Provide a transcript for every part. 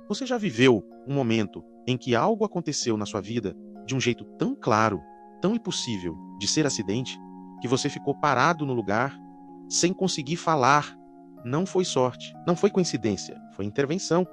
Você já viveu um momento em que algo aconteceu na sua vida de um jeito tão claro, tão impossível de ser acidente, que você ficou parado no lugar, sem conseguir falar? Não foi sorte, não foi coincidência, foi intervenção.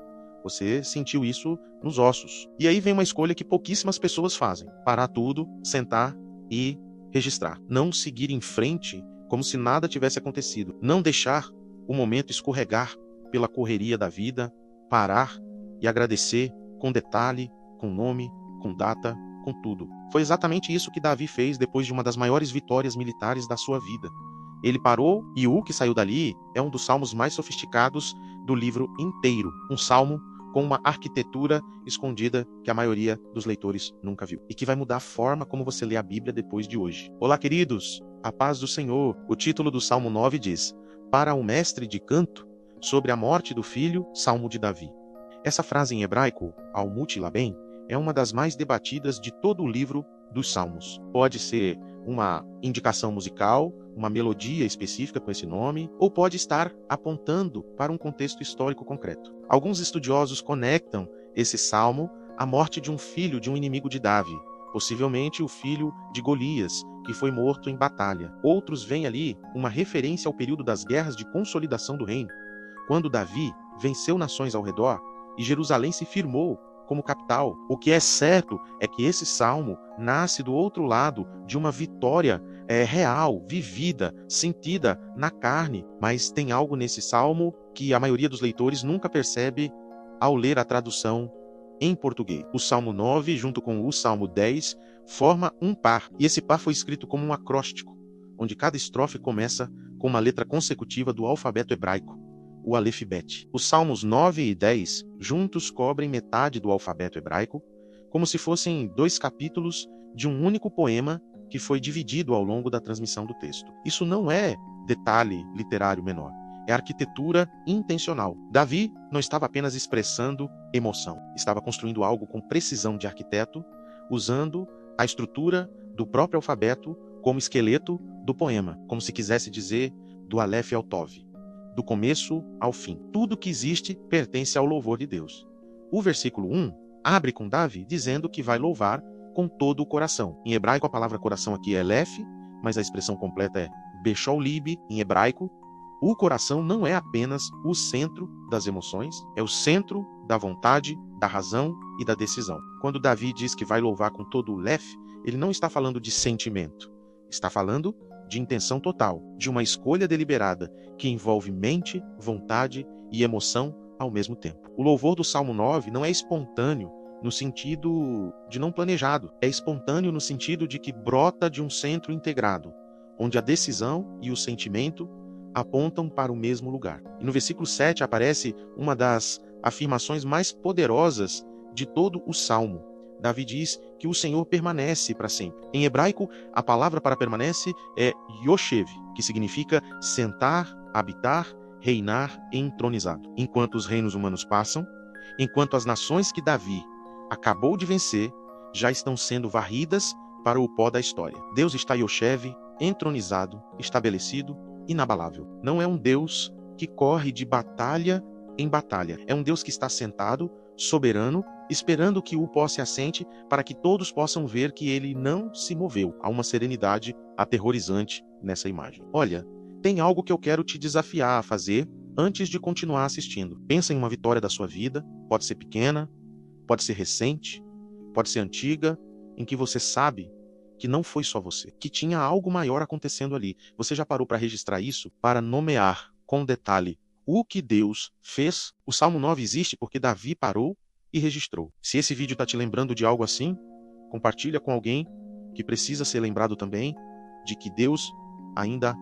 Você sentiu isso nos ossos. E aí vem uma escolha que pouquíssimas pessoas fazem: parar tudo, sentar e registrar. Não seguir em frente como se nada tivesse acontecido. Não deixar o momento escorregar pela correria da vida, parar e agradecer com detalhe, com nome, com data, com tudo. Foi exatamente isso que Davi fez depois de uma das maiores vitórias militares da sua vida. Ele parou e o que saiu dali é um dos salmos mais sofisticados do livro inteiro. Um salmo com uma arquitetura escondida que a maioria dos leitores nunca viu. E que vai mudar a forma como você lê a Bíblia depois de hoje. Olá, queridos! A paz do Senhor. O título do Salmo 9 diz: Para o mestre de canto, sobre a morte do filho, Salmo de Davi. Essa frase em hebraico, Almut Labem, é uma das mais debatidas de todo o livro dos Salmos. Pode ser uma indicação musical, uma melodia específica com esse nome, ou pode estar apontando para um contexto histórico concreto. Alguns estudiosos conectam esse salmo à morte de um filho de um inimigo de Davi, possivelmente o filho de Golias, que foi morto em batalha. Outros veem ali uma referência ao período das guerras de consolidação do reino, quando Davi venceu nações ao redor e Jerusalém se firmou como capital. O que é certo é que esse salmo nasce do outro lado de uma vitória real, vivida, sentida na carne, mas tem algo nesse salmo que a maioria dos leitores nunca percebe ao ler a tradução em português. O Salmo 9, junto com o Salmo 10, forma um par, e esse par foi escrito como um acróstico, onde cada estrofe começa com uma letra consecutiva do alfabeto hebraico, o Aleph Bet. Os Salmos 9 e 10 juntos cobrem metade do alfabeto hebraico, como se fossem dois capítulos de um único poema que foi dividido ao longo da transmissão do texto. Isso não é detalhe literário menor, é arquitetura intencional. Davi não estava apenas expressando emoção, estava construindo algo com precisão de arquiteto, usando a estrutura do próprio alfabeto como esqueleto do poema, como se quisesse dizer do Aleph ao Tov, do começo ao fim. Tudo que existe pertence ao louvor de Deus. O versículo 1 abre com Davi dizendo que vai louvar com todo o coração. Em hebraico a palavra coração aqui é Aleph, mas a expressão completa é Bechol Lib em hebraico. O coração não é apenas o centro das emoções, é o centro da vontade, da razão e da decisão. Quando Davi diz que vai louvar com todo o Lef, ele não está falando de sentimento, está falando de intenção total, de uma escolha deliberada que envolve mente, vontade e emoção ao mesmo tempo. O louvor do Salmo 9 não é espontâneo no sentido de não planejado, é espontâneo no sentido de que brota de um centro integrado, onde a decisão e o sentimento apontam para o mesmo lugar. E no versículo 7 aparece uma das afirmações mais poderosas de todo o Salmo. Davi diz que o Senhor permanece para sempre. Em hebraico, a palavra para permanece é Yoshev, que significa sentar, habitar, reinar e entronizado. Enquanto os reinos humanos passam, enquanto as nações que Davi acabou de vencer já estão sendo varridas para o pó da história. Deus está Yoshev, entronizado, estabelecido, inabalável. Não é um Deus que corre de batalha em batalha. É um Deus que está sentado, soberano, esperando que o pó se assente para que todos possam ver que ele não se moveu. Há uma serenidade aterrorizante nessa imagem. Olha, tem algo que eu quero te desafiar a fazer antes de continuar assistindo. Pensa em uma vitória da sua vida, pode ser pequena, pode ser recente, pode ser antiga, em que você sabe que não foi só você, que tinha algo maior acontecendo ali. Você já parou para registrar isso? Para nomear com detalhe o que Deus fez? O Salmo 9 existe porque Davi parou e registrou. Se esse vídeo está te lembrando de algo assim, compartilha com alguém que precisa ser lembrado também de que Deus ainda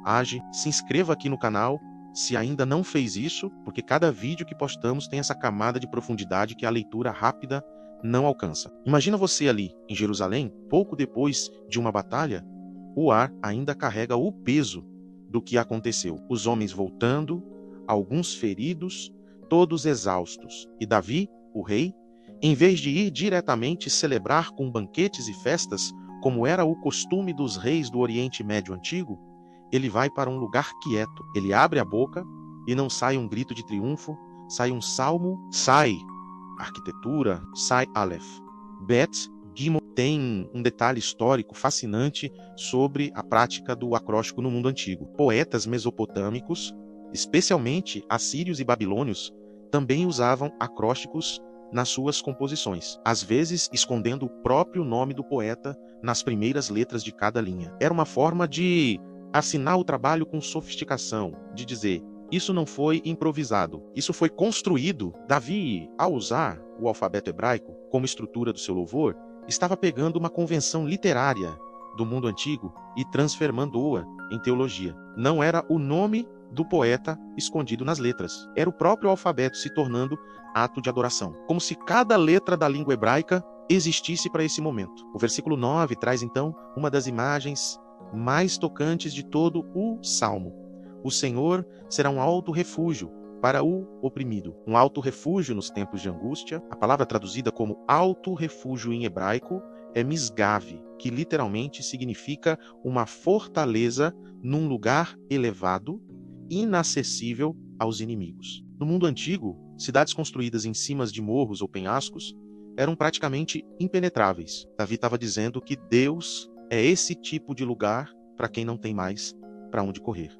age. Se inscreva aqui no canal se ainda não fez isso, porque cada vídeo que postamos tem essa camada de profundidade que a leitura rápida não alcança. Imagina você ali em Jerusalém, pouco depois de uma batalha, o ar ainda carrega o peso do que aconteceu. Os homens voltando, alguns feridos, todos exaustos. E Davi, o rei, em vez de ir diretamente celebrar com banquetes e festas, como era o costume dos reis do Oriente Médio Antigo, ele vai para um lugar quieto. Ele abre a boca e não sai um grito de triunfo, sai um salmo, sai arquitetura, Sai Aleph. Bet Gimel tem um detalhe histórico fascinante sobre a prática do acróstico no mundo antigo. Poetas mesopotâmicos, especialmente assírios e babilônios, também usavam acrósticos nas suas composições, às vezes escondendo o próprio nome do poeta nas primeiras letras de cada linha. Era uma forma de assinar o trabalho com sofisticação, de dizer: isso não foi improvisado, isso foi construído. Davi, ao usar o alfabeto hebraico como estrutura do seu louvor, estava pegando uma convenção literária do mundo antigo e transformando-a em teologia. Não era o nome do poeta escondido nas letras, era o próprio alfabeto se tornando ato de adoração, como se cada letra da língua hebraica existisse para esse momento. O versículo 9 traz então uma das imagens mais tocantes de todo o Salmo. O Senhor será um alto refúgio para o oprimido. Um alto refúgio nos tempos de angústia. A palavra traduzida como alto refúgio em hebraico é misgav, que literalmente significa uma fortaleza num lugar elevado, inacessível aos inimigos. No mundo antigo, cidades construídas em cimas de morros ou penhascos eram praticamente impenetráveis. Davi estava dizendo que Deus é esse tipo de lugar para quem não tem mais para onde correr.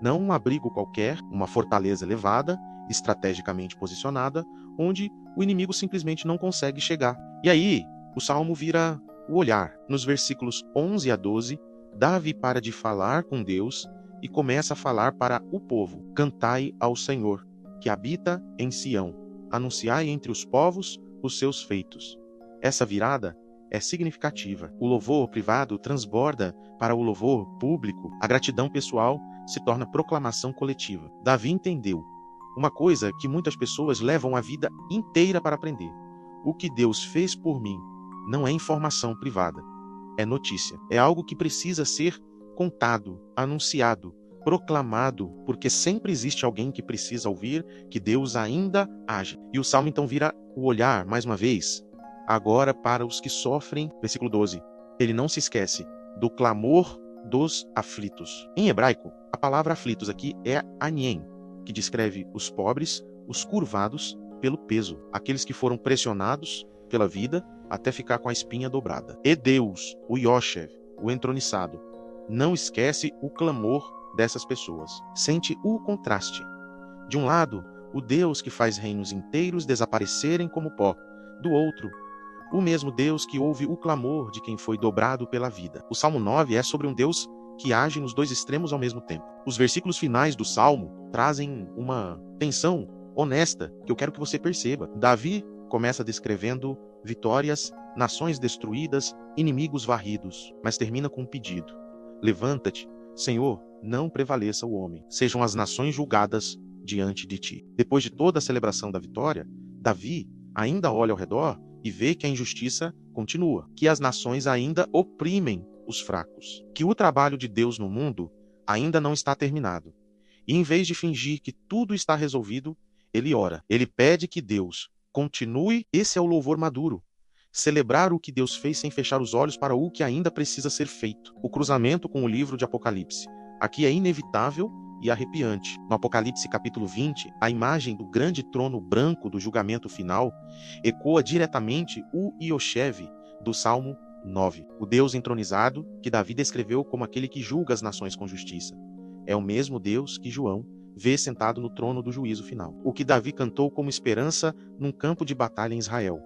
Não um abrigo qualquer, uma fortaleza elevada, estrategicamente posicionada, onde o inimigo simplesmente não consegue chegar. E aí, o Salmo vira o olhar. Nos versículos 11 a 12, Davi para de falar com Deus e começa a falar para o povo. Cantai ao Senhor, que habita em Sião. Anunciai entre os povos os seus feitos. Essa virada é significativa. O louvor privado transborda para o louvor público. A gratidão pessoal se torna proclamação coletiva. Davi entendeu uma coisa que muitas pessoas levam a vida inteira para aprender. O que Deus fez por mim não é informação privada, é notícia. É algo que precisa ser contado, anunciado, proclamado, porque sempre existe alguém que precisa ouvir que Deus ainda age. E o Salmo então vira o olhar, mais uma vez, agora para os que sofrem. Versículo 12. Ele não se esquece do clamor dos aflitos. Em hebraico, a palavra aflitos aqui é anien, que descreve os pobres, os curvados pelo peso, aqueles que foram pressionados pela vida até ficar com a espinha dobrada. E Deus, o Yoshev, o entroniçado, não esquece o clamor dessas pessoas. Sente o contraste. De um lado, o Deus que faz reinos inteiros desaparecerem como pó. Do outro, o mesmo Deus que ouve o clamor de quem foi dobrado pela vida. O Salmo 9 é sobre um Deus que age nos dois extremos ao mesmo tempo. Os versículos finais do Salmo trazem uma tensão honesta que eu quero que você perceba. Davi começa descrevendo vitórias, nações destruídas, inimigos varridos, mas termina com um pedido. Levanta-te, Senhor, não prevaleça o homem. Sejam as nações julgadas diante de ti. Depois de toda a celebração da vitória, Davi ainda olha ao redor e vê que a injustiça continua, que as nações ainda oprimem os fracos, que o trabalho de Deus no mundo ainda não está terminado. E em vez de fingir que tudo está resolvido, ele ora. Ele pede que Deus continue. Esse é o louvor maduro. Celebrar o que Deus fez sem fechar os olhos para o que ainda precisa ser feito. O cruzamento com o livro de Apocalipse. Aqui é inevitável e arrepiante. No Apocalipse capítulo 20, a imagem do grande trono branco do julgamento final ecoa diretamente o Yoshev do Salmo 9. O Deus entronizado que Davi descreveu como aquele que julga as nações com justiça. É o mesmo Deus que João vê sentado no trono do juízo final. O que Davi cantou como esperança num campo de batalha em Israel.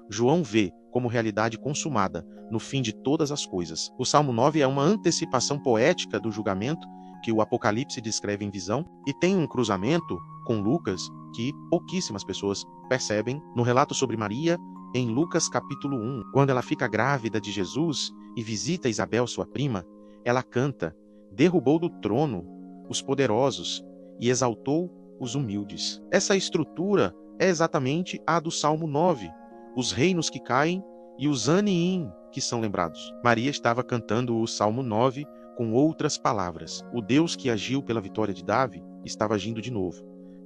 João vê como realidade consumada no fim de todas as coisas. O Salmo 9 é uma antecipação poética do julgamento que o Apocalipse descreve em visão e tem um cruzamento com Lucas que pouquíssimas pessoas percebem no relato sobre Maria em Lucas capítulo 1. Quando ela fica grávida de Jesus e visita Isabel, sua prima, ela canta: derrubou do trono os poderosos e exaltou os humildes. Essa estrutura é exatamente a do Salmo 9. Os reinos que caem e os aniim que são lembrados. Maria estava cantando o Salmo 9 com outras palavras. O Deus que agiu pela vitória de Davi estava agindo de novo.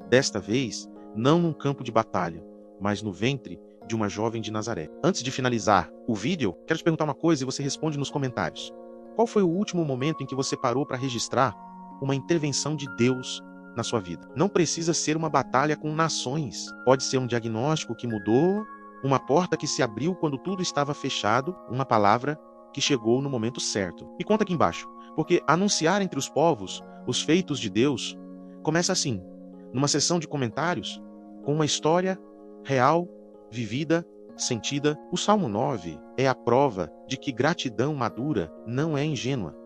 Desta vez, não num campo de batalha, mas no ventre de uma jovem de Nazaré. Antes de finalizar o vídeo, quero te perguntar uma coisa e você responde nos comentários. Qual foi o último momento em que você parou para registrar uma intervenção de Deus na sua vida. Não precisa ser uma batalha com nações. Pode ser um diagnóstico que mudou, uma porta que se abriu quando tudo estava fechado, uma palavra que chegou no momento certo. E conta aqui embaixo, porque anunciar entre os povos os feitos de Deus começa assim, numa sessão de comentários, com uma história real, vivida, sentida. O Salmo 9 é a prova de que gratidão madura não é ingênua.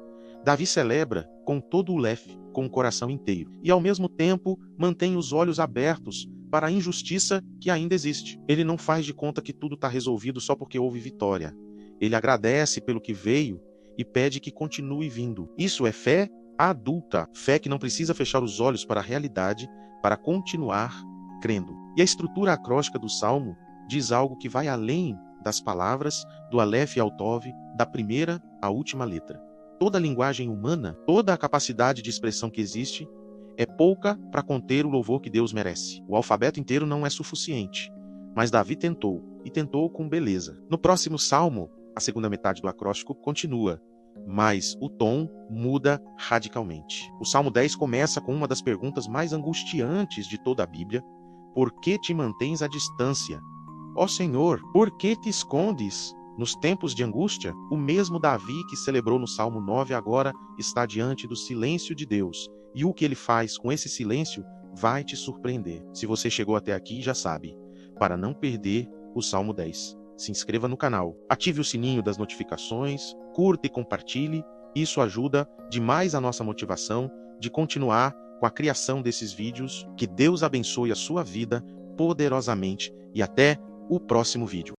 Davi celebra com todo o lefe, com o coração inteiro, e ao mesmo tempo mantém os olhos abertos para a injustiça que ainda existe. Ele não faz de conta que tudo está resolvido só porque houve vitória. Ele agradece pelo que veio e pede que continue vindo. Isso é fé adulta, fé que não precisa fechar os olhos para a realidade para continuar crendo. E a estrutura acróstica do Salmo diz algo que vai além das palavras do Aleph ao Tov, da primeira à última letra. Toda a linguagem humana, toda a capacidade de expressão que existe, é pouca para conter o louvor que Deus merece. O alfabeto inteiro não é suficiente, mas Davi tentou, e tentou com beleza. No próximo salmo, a segunda metade do acróstico continua, mas o tom muda radicalmente. O Salmo 10 começa com uma das perguntas mais angustiantes de toda a Bíblia: por que te mantens à distância? Ó Senhor, por que te escondes? Nos tempos de angústia, o mesmo Davi que celebrou no Salmo 9 agora está diante do silêncio de Deus. E o que ele faz com esse silêncio vai te surpreender. Se você chegou até aqui, já sabe. Para não perder o Salmo 10, se inscreva no canal, ative o sininho das notificações, curta e compartilhe. Isso ajuda demais a nossa motivação de continuar com a criação desses vídeos. Que Deus abençoe a sua vida poderosamente e até o próximo vídeo.